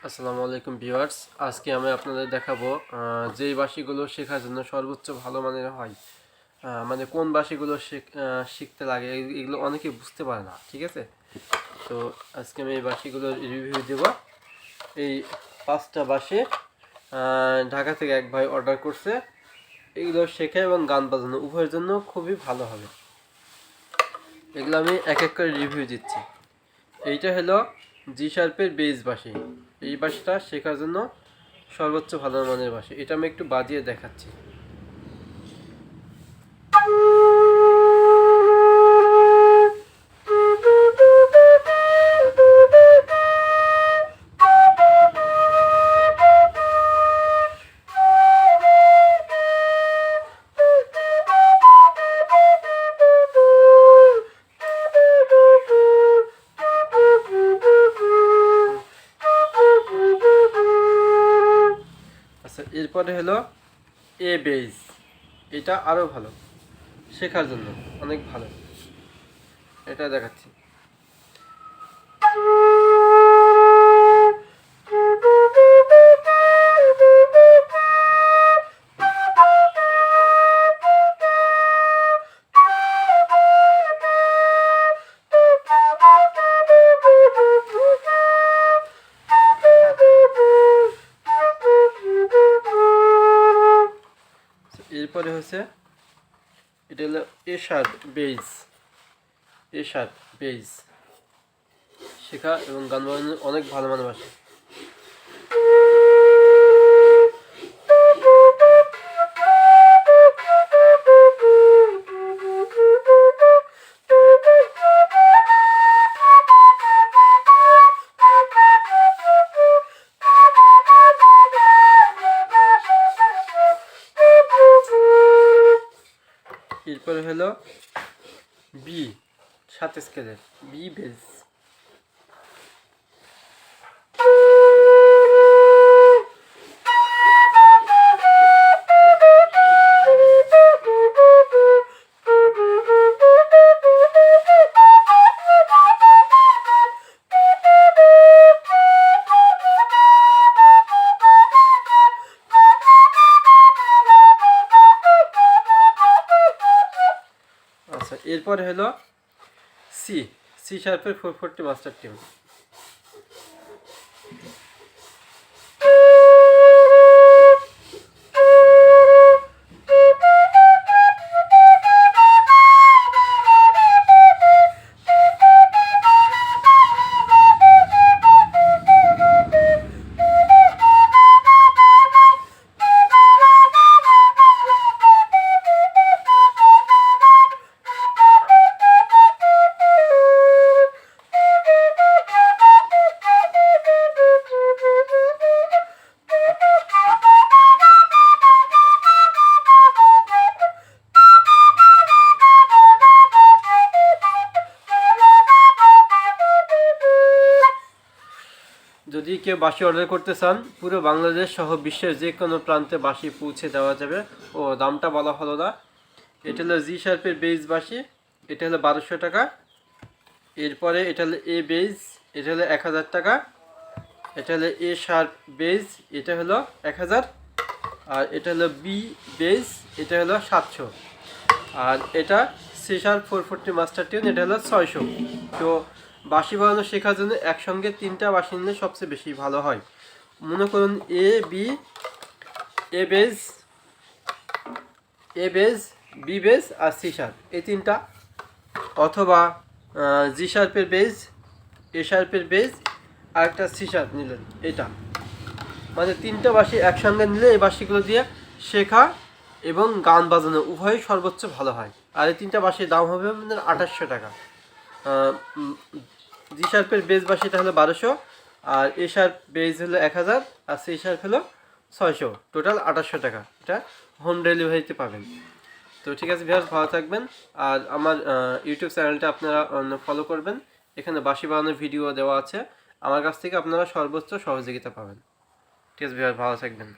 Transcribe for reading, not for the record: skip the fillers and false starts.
আসসালামু আলাইকুম ভিউয়ার্স, আজকে আমি আপনাদের দেখাবো যেই বাঁশিগুলো শেখার জন্য সর্বোচ্চ ভালো মানের হয়। মানে কোন বাঁশিগুলো শিখতে লাগে এগুলো অনেকে বুঝতে পারে না, ঠিক আছে। তো আজকে আমি এই বাঁশিগুলোর রিভিউ দেব। এই 5টা বাঁশি ঢাকা থেকে এক ভাই অর্ডার করছে। এগুলো শেখা এবং গান বাজানো উভয়ের জন্য খুবই ভালো হবে। এগুলো আমি এক এক করে রিভিউ দিচ্ছি। এইটা হলো জি শার্পের বেস বাঁশি। এই বাঁশিটা শেখার জন্য সর্বোচ্চ ভালো মানের বাঁশি। এটা আমি একটু বাজিয়ে দেখাচ্ছি। আচ্ছা, এরপরে হলো এ বেস। এটা আরও ভালো, শেখার জন্য অনেক ভালো। এটা দেখাচ্ছি। এরপরে হচ্ছে এটা হলো এ শার্প বেস। এ শার্প বেস শেখা এবং গান বাজানোর অনেক ভালো মানের বাসা। এরপরে হলো বি 7 স্কেলের বি বেস। আচ্ছা, এরপরে হলো সি সি শার্পের 440 মাস্টার টিউন। যদি কেউ বাঁশি অর্ডার করতে চান, পুরো বাংলাদেশ সহ বিশ্বের যে কোনো প্রান্তে বাঁশি পৌঁছে দেওয়া যাবে। ও দামটা বলা হলো না। এটা হলো জি শার্পের বেস বাঁশি। এটা হলো 1200 টাকা। এরপরে এটা হলো এ বেস, এটা হলো 1000 টাকা। এটা হলো এ শার্প বেস, এটা হলো 1000। আর এটা হলো বি বেস, এটা হলো 700। আর এটা সি শার্প 440 মাস্টার টিউন, এটা হলো 600। তো বাঁশি বাজানো শেখার জন্য একসঙ্গে 3টা বাঁশি নিলে সবচেয়ে বেশি ভালো হয়। মনে করুন A B, A base, A base, B base R C sharp, এই 3টা। অথবা জি শার্পের বেস, এ শার্পের বেস আর একটা সি শার্প নিলেন। এটা মানে 3টা বাঁশি একসঙ্গে নিলে এই বাঁশিগুলো দিয়ে শেখা এবং গান বাজানো উভয়ই সর্বোচ্চ ভালো হয়। আর এই 3টা বাঁশির দাম হবে আপনাদের 2800 টাকা। জি শার্পের বেস বাঁশিটা হলো 1200, আর এ শার্প বেস হলো 1000, আর সি শার্প হলো 600। টোটাল 2800 টাকা। এটা হোম ডেলিভারিতে পাবেন। তো ঠিক আছে ভিউয়ার্স, ভালো থাকবেন। আর আমার ইউটিউব চ্যানেলটা আপনারা ফলো করবেন। এখানে বাঁশি বাজানোর ভিডিও দেওয়া আছে। আমার কাছ থেকে আপনারা সর্বোচ্চ সহযোগিতা পাবেন। ঠিক আছে ভিউয়ার্স, ভালো থাকবেন।